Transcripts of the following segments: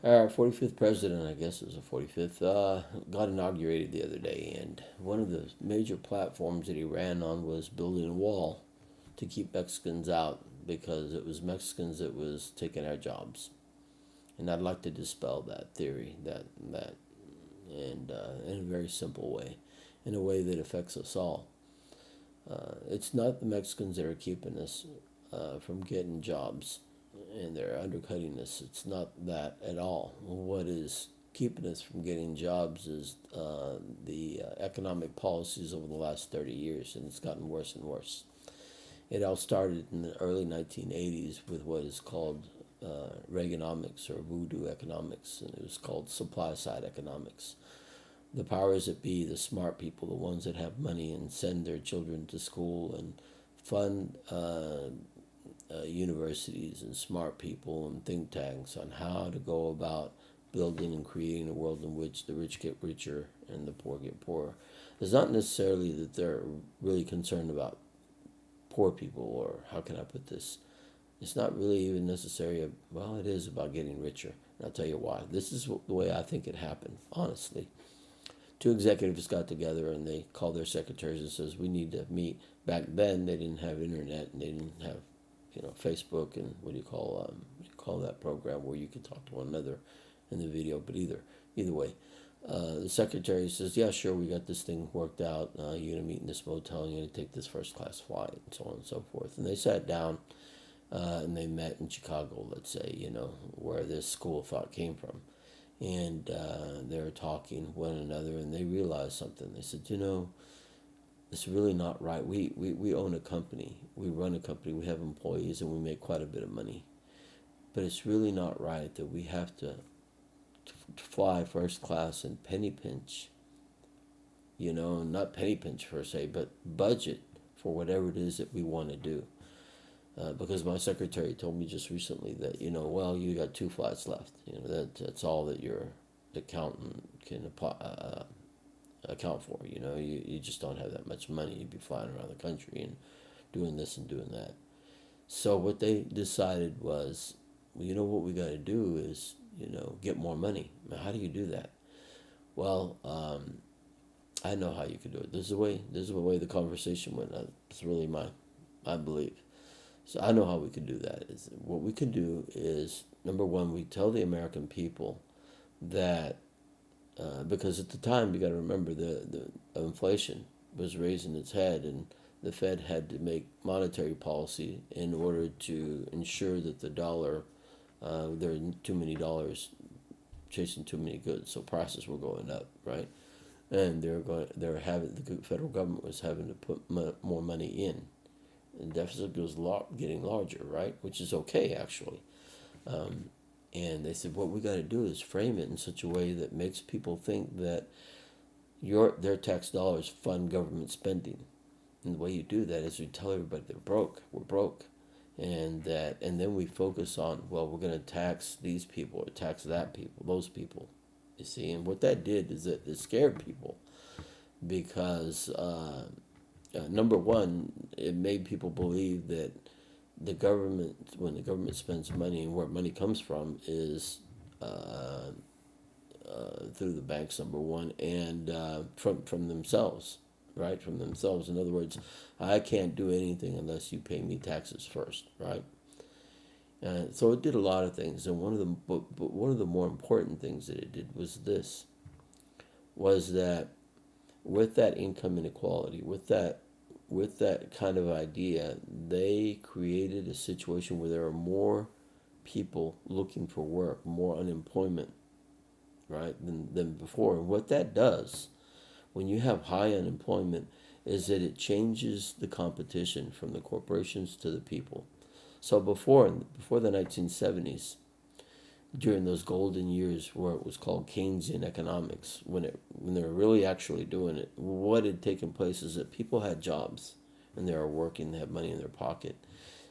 Our 45th president, I guess it was the 45th, got inaugurated the other day, and one of the major platforms that he ran on was building a wall to keep Mexicans out because it was Mexicans that was taking our jobs. And I'd like to dispel that theory, that, and in a very simple way, in a way that affects us all. It's not the Mexicans that are keeping us from getting jobs and they're undercutting us. It's not that at all. What is keeping us from getting jobs is the economic policies over the last 30 years, and it's gotten worse and worse. It all started in the early 1980s with what is called Reaganomics or voodoo economics, and it was called supply side economics. The powers that be, the smart people, the ones that have money and send their children to school and fund universities and smart people and think tanks on how to go about building and creating a world in which the rich get richer and the poor get poorer. It's not necessarily that they're really concerned about poor people, or how can I put this? It's not really even necessary. Well, it is about getting richer. And I'll tell you why. This is the way I think it happened, honestly. Two executives got together and they called their secretaries and says, we need to meet. Back then, they didn't have internet and they didn't have, Facebook and what do you call that program where you can talk to one another in the video. But either way, the secretary says, yeah, sure, we got this thing worked out. You're going to meet in this motel and you're going to take this first class flight and so on and so forth. And they sat down and they met in Chicago, let's say, where this school of thought came from. And they were talking one another and they realized something. They said, it's really not right. We own a company. We run a company. We have employees and we make quite a bit of money. But it's really not right that we have to fly first class and penny pinch, not penny pinch per se, but budget for whatever it is that we want to do. Because my secretary told me just recently that, well, you got two flights left. That's all that your accountant can account for. You just don't have that much money. You'd be flying around the country and doing this and doing that. So what they decided was, what we got to do is, get more money. Now, how do you do that? Well, I know how you could do it. This is the way the conversation went. It's really my belief. So I know how we could do that. Is what we could do is, number one, we tell the American people that because at the time you got to remember the inflation was raising its head and the Fed had to make monetary policy in order to ensure that the dollar there were too many dollars chasing too many goods, so prices were going up, right? And the federal government was having to put more money in. And deficit was getting larger, right? Which is okay, actually. And they said, what we got to do is frame it in such a way that makes people think that their tax dollars fund government spending. And the way you do that is you tell everybody they're broke. We're broke. And then we focus on, well, we're going to tax these people or tax that people, those people. You see, and what that did is that it scared people because number one, it made people believe that when the government spends money and where money comes from is through the banks, number one, and from themselves, right? From themselves. In other words, I can't do anything unless you pay me taxes first, right? So it did a lot of things, and one of the more important things that it did was that with that income inequality, with that kind of idea, they created a situation where there are more people looking for work, more unemployment, right, than before. And what that does, when you have high unemployment, is that it changes the competition from the corporations to the people. So before the 1970s, during those golden years where it was called Keynesian economics, when they were really actually doing it, what had taken place is that people had jobs and they were working, they had money in their pocket.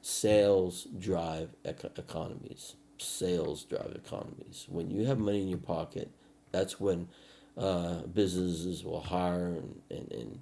Sales drive economies. Sales drive economies. When you have money in your pocket, that's when businesses will hire and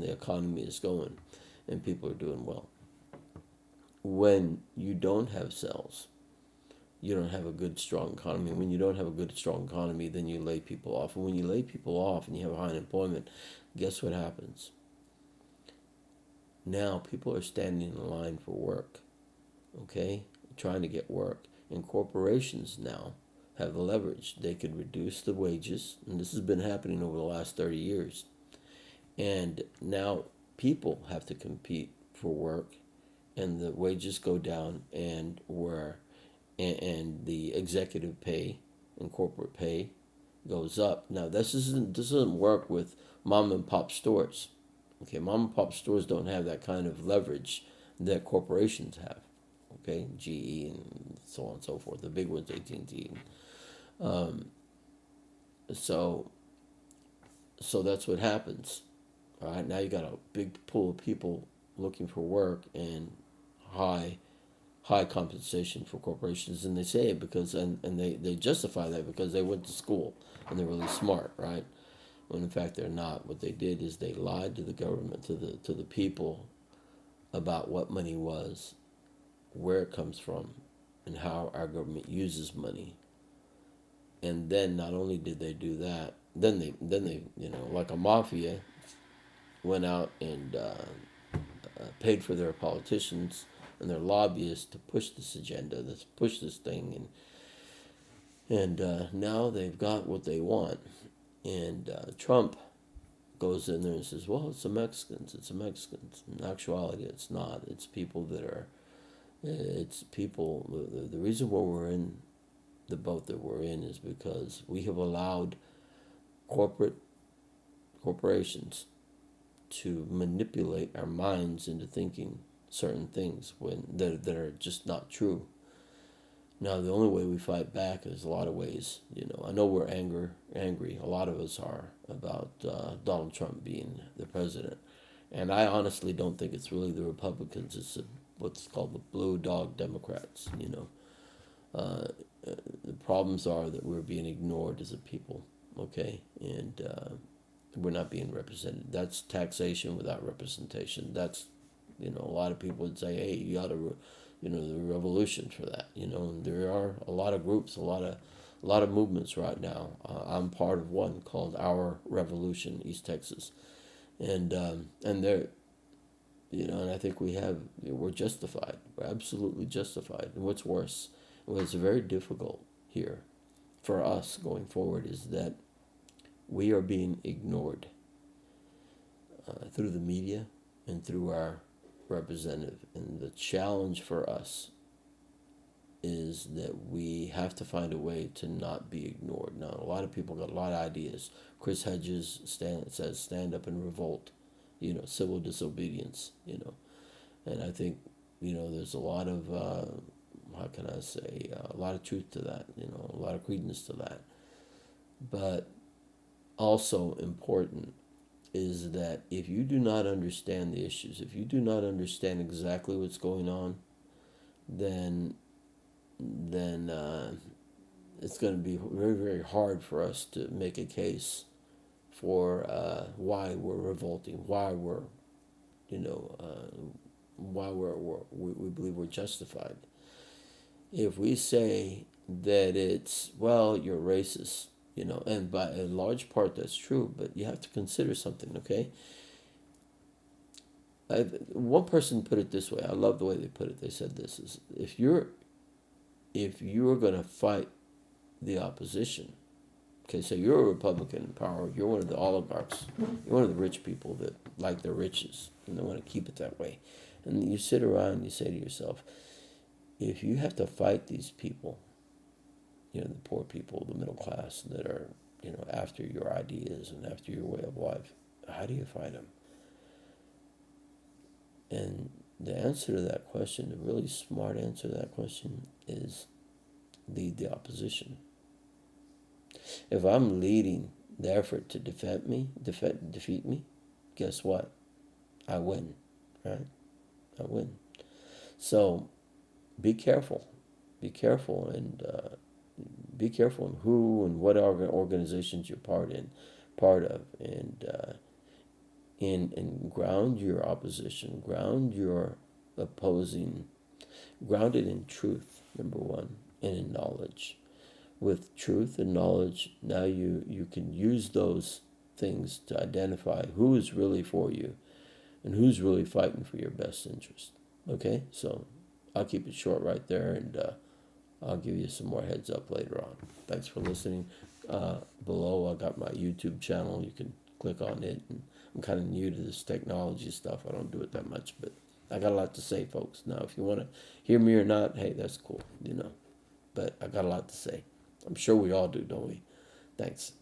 the economy is going and people are doing well. When you don't have sales, you don't have a good, strong economy. When you don't have a good, strong economy, then you lay people off. And when you lay people off and you have high unemployment, guess what happens? Now people are standing in line for work, okay, trying to get work. And corporations now have the leverage. They could reduce the wages, and this has been happening over the last 30 years. And now people have to compete for work, and the wages go down, and the executive pay and corporate pay goes up. Now this doesn't work with mom and pop stores. Okay, mom and pop stores don't have that kind of leverage that corporations have. Okay, GE and so on and so forth. The big ones, AT&T. So that's what happens. All right, now you got a big pool of people looking for work and high compensation for corporations, and they say it because and they justify that because they went to school and they're really smart, right? When in fact they're not. What they did is they lied to the government, to the people, about what money was, where it comes from, and how our government uses money. And then not only did they do that, then they like a mafia, went out and paid for their politicians and their lobbyists to push this agenda, to push this thing, and now they've got what they want. And Trump goes in there and says, "Well, it's the Mexicans. It's the Mexicans." In actuality, it's not. It's people that are. It's people. The reason why we're in the boat that we're in is because we have allowed corporations to manipulate our minds into thinking certain things that are just not true. Now, the only way we fight back is a lot of ways. I know we're angry. A lot of us are about Donald Trump being the president, and I honestly don't think it's really the Republicans. It's what's called the blue dog Democrats. The problems are that we're being ignored as a people. Okay, and we're not being represented. That's taxation without representation. That's, a lot of people would say, hey, you ought to, the revolution for that. And there are a lot of groups, a lot of movements right now. I'm part of one called Our Revolution, East Texas, and they're, and I think we're justified. We're absolutely justified. And what's worse, what's very difficult here for us going forward is that we are being ignored through the media and through our representative. And the challenge for us is that we have to find a way to not be ignored. Now, a lot of people got a lot of ideas. Chris Hedges says stand up and revolt, civil disobedience, And I think, there's a lot of, how can I say, a lot of truth to that, a lot of credence to that. But also important is that if you do not understand the issues, if you do not understand exactly what's going on, then it's going to be very, very hard for us to make a case for why we're revolting, why we're, why we believe we're justified. If we say that it's, well, you're racist, and by a large part that's true, but you have to consider something, okay? One person put it this way. I love the way they put it. They said this is, if you're going to fight the opposition, okay, so you're a Republican in power, you're one of the oligarchs, you're one of the rich people that like their riches, and they want to keep it that way. And you sit around and you say to yourself, if you have to fight these people, the poor people, the middle class that are, after your ideas and after your way of life, how do you fight them? And the answer to that question, the really smart answer to that question is lead the opposition. If I'm leading the effort to defeat me, guess what? I win, right? I win. So be careful, and be careful in who and what organizations you're part of, and ground your opposition, ground your opposing, ground it in truth, number one, and in knowledge. With truth and knowledge, now you can use those things to identify who is really for you and who's really fighting for your best interest. Okay, so I'll keep it short right there, and I'll give you some more heads up later on. Thanks for listening. Below, I got my YouTube channel. You can click on it. And I'm kind of new to this technology stuff. I don't do it that much, but I got a lot to say, folks. Now, if you want to hear me or not, hey, that's cool, But I got a lot to say. I'm sure we all do, don't we? Thanks.